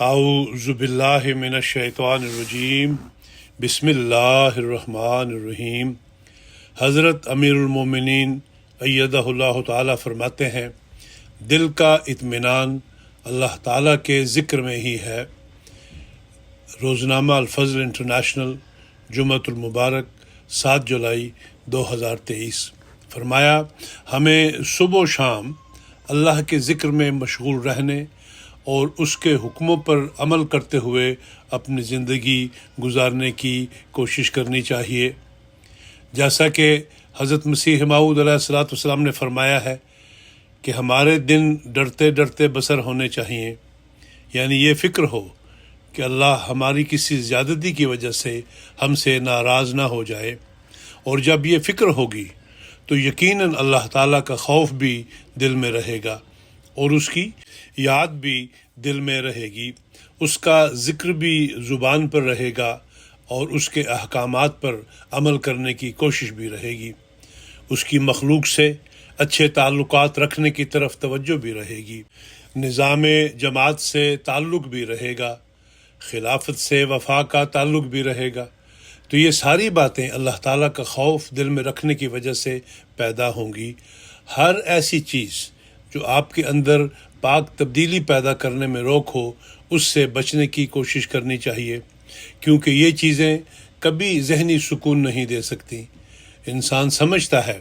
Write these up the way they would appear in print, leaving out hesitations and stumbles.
اعوذ باللہ من الشیطان الرجیم بسم اللہ الرحمن الرحیم۔ حضرت امیر المومنین ایدہ اللہ تعالیٰ فرماتے ہیں، دل کا اطمینان اللہ تعالیٰ کے ذکر میں ہی ہے۔ روزنامہ الفضل انٹرنیشنل، جمعۃ المبارک 7 جولائی 2023۔ فرمایا، ہمیں صبح و شام اللہ کے ذکر میں مشغول رہنے اور اس کے حکموں پر عمل کرتے ہوئے اپنی زندگی گزارنے کی کوشش کرنی چاہیے۔ جیسا کہ حضرت مسیح موعود علیہ السلام نے فرمایا ہے کہ ہمارے دن ڈرتے ڈرتے بسر ہونے چاہیے، یعنی یہ فکر ہو کہ اللہ ہماری کسی زیادتی کی وجہ سے ہم سے ناراض نہ ہو جائے، اور جب یہ فکر ہوگی تو یقیناً اللہ تعالیٰ کا خوف بھی دل میں رہے گا اور اس کی یاد بھی دل میں رہے گی، اس کا ذکر بھی زبان پر رہے گا اور اس کے احکامات پر عمل کرنے کی کوشش بھی رہے گی، اس کی مخلوق سے اچھے تعلقات رکھنے کی طرف توجہ بھی رہے گی، نظام جماعت سے تعلق بھی رہے گا، خلافت سے وفا کا تعلق بھی رہے گا۔ تو یہ ساری باتیں اللہ تعالیٰ کا خوف دل میں رکھنے کی وجہ سے پیدا ہوں گی۔ ہر ایسی چیز جو آپ کے اندر پاک تبدیلی پیدا کرنے میں روک ہو، اس سے بچنے کی کوشش کرنی چاہیے، کیونکہ یہ چیزیں کبھی ذہنی سکون نہیں دے سکتی۔ انسان سمجھتا ہے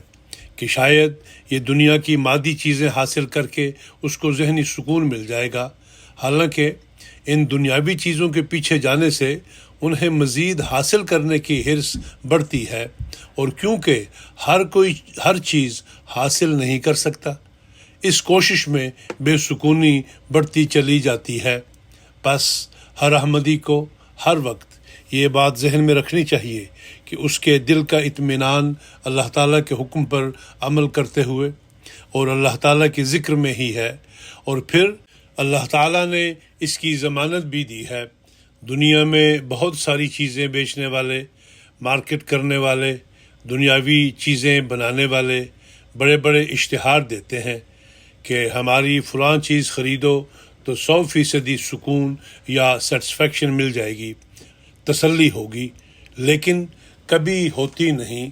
کہ شاید یہ دنیا کی مادی چیزیں حاصل کر کے اس کو ذہنی سکون مل جائے گا، حالانکہ ان دنیاوی چیزوں کے پیچھے جانے سے انہیں مزید حاصل کرنے کی حرص بڑھتی ہے، اور کیونکہ ہر کوئی ہر چیز حاصل نہیں کر سکتا، اس کوشش میں بے سکونی بڑھتی چلی جاتی ہے۔ بس ہر احمدی کو ہر وقت یہ بات ذہن میں رکھنی چاہیے کہ اس کے دل کا اطمینان اللہ تعالیٰ کے حکم پر عمل کرتے ہوئے اور اللہ تعالیٰ کے ذکر میں ہی ہے، اور پھر اللہ تعالیٰ نے اس کی ضمانت بھی دی ہے۔ دنیا میں بہت ساری چیزیں بیچنے والے، مارکیٹ کرنے والے، دنیاوی چیزیں بنانے والے بڑے بڑے اشتہار دیتے ہیں کہ ہماری فلاں چیز خریدو تو 100% سکون یا سیٹسفیکشن مل جائے گی، تسلی ہوگی، لیکن کبھی ہوتی نہیں۔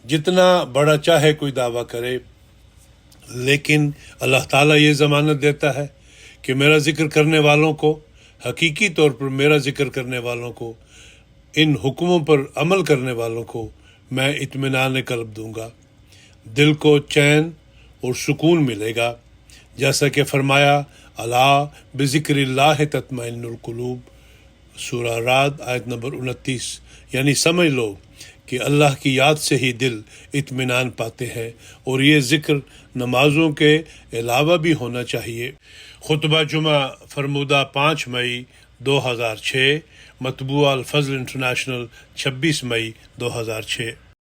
جتنا بڑا چاہے کوئی دعویٰ کرے، لیکن اللہ تعالیٰ یہ ضمانت دیتا ہے کہ میرا ذکر کرنے والوں کو، حقیقی طور پر میرا ذکر کرنے والوں کو، ان حکموں پر عمل کرنے والوں کو میں اطمینان قلب دوں گا، دل کو چین اور سکون ملے گا۔ جیسا کہ فرمایا، الا بذکر اللہ تطمئن القلوب، سورہ رعد آیت نمبر 29، یعنی سمجھ لو کہ اللہ کی یاد سے ہی دل اطمینان پاتے ہیں، اور یہ ذکر نمازوں کے علاوہ بھی ہونا چاہیے۔ خطبہ جمعہ فرمودہ 5 مئی 2006، مطبوعہ الفضل انٹرنیشنل 26 مئی 2006۔